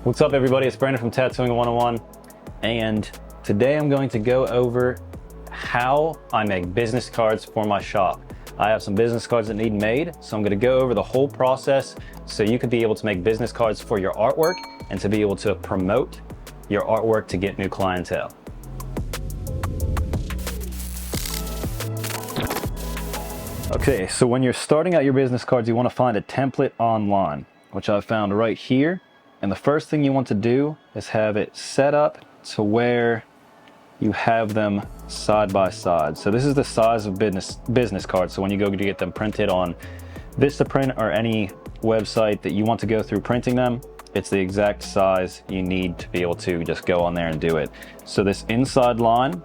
What's up everybody, it's Brandon from Tattooing 101, and today I'm going to go over how I make business cards for my shop. I have some business cards that need made, so I'm going to go over the whole process so you could be able to make business cards for your artwork and to be able to promote your artwork to get new clientele. Okay, so when you're starting out your business cards, you want to find a template online, which I found right here. And the first thing you want to do is have it set up to where you have them side by side. So this is the size of business cards. So when you go to get them printed on Vistaprint or any website that you want to go through printing them, it's the exact size you need to be able to just go on there and do it. So this inside line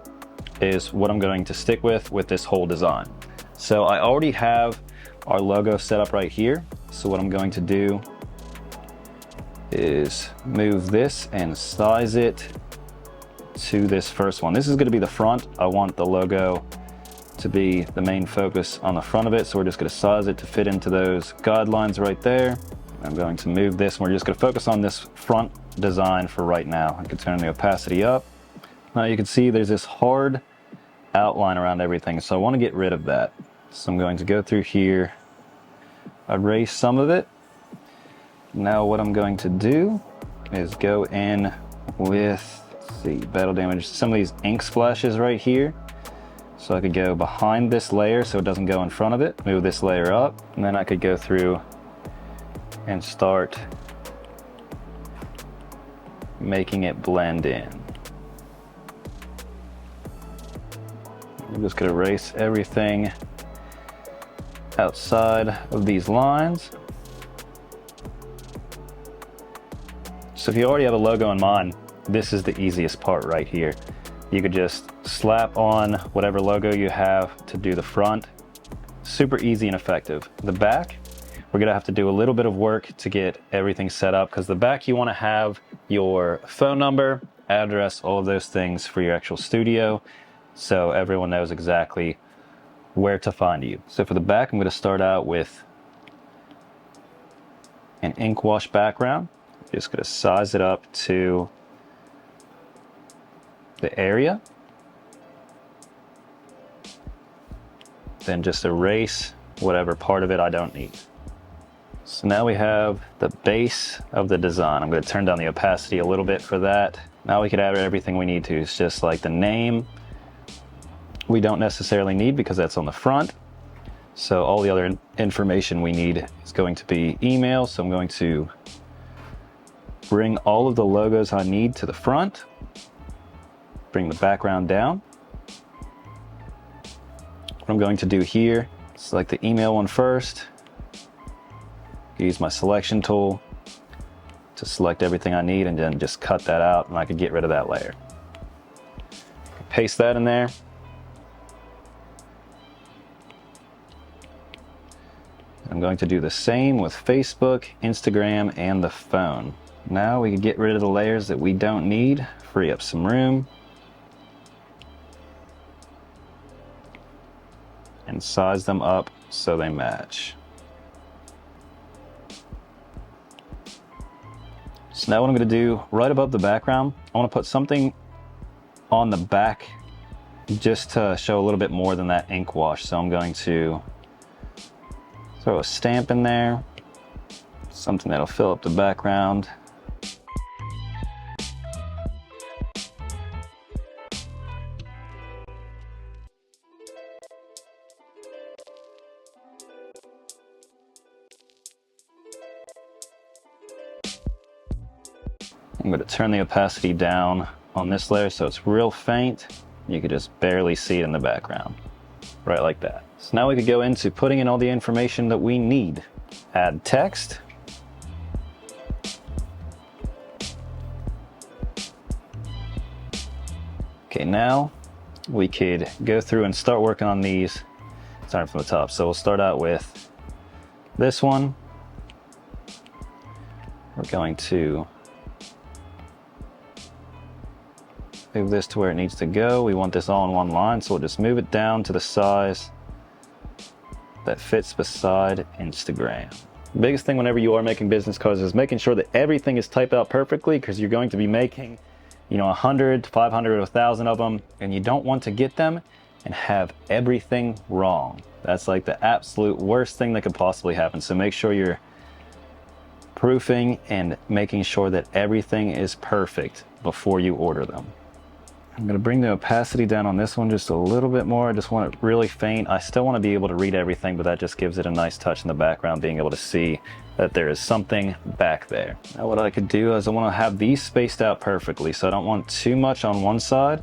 is what I'm going to stick with this whole design. So I already have our logo set up right here. So what I'm going to do is move this and size it to this first one. This is going to be the front. I want the logo to be the main focus on the front of it, so we're just going to size it to fit into those guidelines right there. I'm going to move this, and we're just going to focus on this front design for right now. I can turn the opacity up. Now you can see there's this hard outline around everything, so I want to get rid of that. So I'm going to go through here, erase some of it. Now what I'm going to do is go in with, let's see, battle damage, some of these ink splashes right here. So I could go behind this layer so it doesn't go in front of it, move this layer up, and then I could go through and start making it blend in. I'm just gonna erase everything outside of these lines. So if you already have a logo in mind, this is the easiest part right here. You could just slap on whatever logo you have to do the front. Super easy and effective. The back, we're gonna have to do a little bit of work to get everything set up, because the back you wanna have your phone number, address, all of those things for your actual studio, so everyone knows exactly where to find you. So for the back, I'm gonna start out with an ink wash background. Just going to size it up to the area. Then just erase whatever part of it I don't need. So now we have the base of the design. I'm going to turn down the opacity a little bit for that. Now we could add everything we need to. It's just like the name we don't necessarily need because that's on the front. So all the other information we need is going to be email. So I'm going to bring all of the logos I need to the front, bring the background down. What I'm going to do here, select the email one first, use my selection tool to select everything I need, and then just cut that out, and I could get rid of that layer. Paste that in there. I'm going to do the same with Facebook, Instagram, and the phone. Now we can get rid of the layers that we don't need, free up some room, and size them up so they match. So now what I'm going to do, right above the background, I want to put something on the back just to show a little bit more than that ink wash. So I'm going to throw a stamp in there, something that'll fill up the background. I'm going to turn the opacity down on this layer so it's real faint. You could just barely see it in the background, right like that. So now we could go into putting in all the information that we need. Add text. Okay, now we could go through and start working on these, starting from the top. So we'll start out with this one. We're going to move this to where it needs to go. We want this all in one line, so we'll just move it down to the size that fits beside Instagram. The biggest thing whenever you are making business cards is making sure that everything is typed out perfectly, because you're going to be making, 100, 500, 1,000 of them, and you don't want to get them and have everything wrong. That's like the absolute worst thing that could possibly happen. So make sure you're proofing and making sure that everything is perfect before you order them. I'm going to bring the opacity down on this one just a little bit more. I just want it really faint. I still want to be able to read everything, but that just gives it a nice touch in the background, being able to see that there is something back there. Now what I could do is I want to have these spaced out perfectly, so I don't want too much on one side.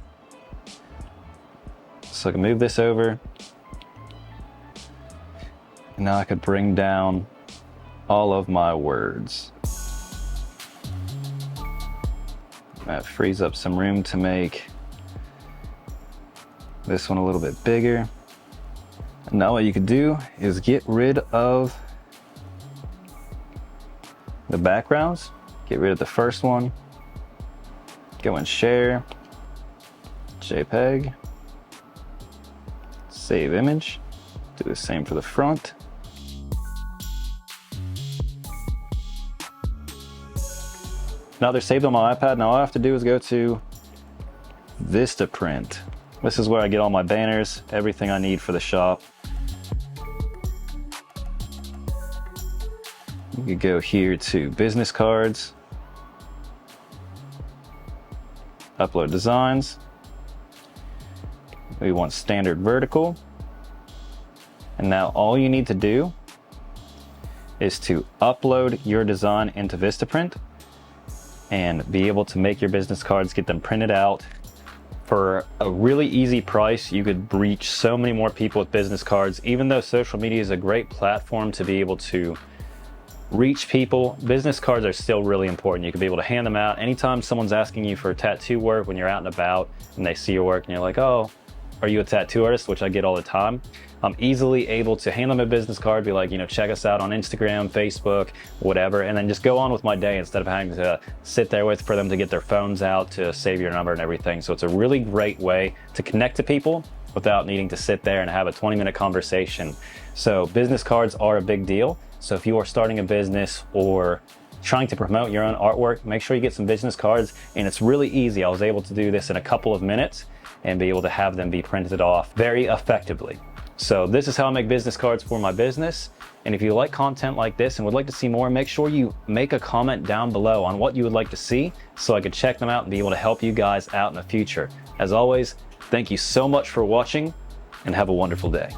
So I can move this over. And now I could bring down all of my words. That frees up some room to make this one a little bit bigger. And now what you could do is get rid of the backgrounds, get rid of the first one, go and share, JPEG, save image, do the same for the front. Now they're saved on my iPad. Now all I have to do is go to Vistaprint. This is where I get all my banners, everything I need for the shop. You could go here to business cards, upload designs. We want standard vertical. And now all you need to do is to upload your design into Vistaprint and be able to make your business cards, get them printed out. For a really easy price, you could reach so many more people with business cards. Even though social media is a great platform to be able to reach people, business cards are still really important. You can be able to hand them out. Anytime someone's asking you for tattoo work when you're out and about and they see your work and you're like, oh, are you a tattoo artist? Which I get all the time. I'm easily able to hand them a business card, be like, check us out on Instagram, Facebook, whatever, and then just go on with my day instead of having to sit there for them to get their phones out to save your number and everything. So it's a really great way to connect to people without needing to sit there and have a 20-minute conversation. So business cards are a big deal. So if you are starting a business or trying to promote your own artwork, make sure you get some business cards, and it's really easy. I was able to do this in a couple of minutes and be able to have them be printed off very effectively. So this is how I make business cards for my business. And if you like content like this and would like to see more, make sure you make a comment down below on what you would like to see so I could check them out and be able to help you guys out in the future. As always, thank you so much for watching and have a wonderful day.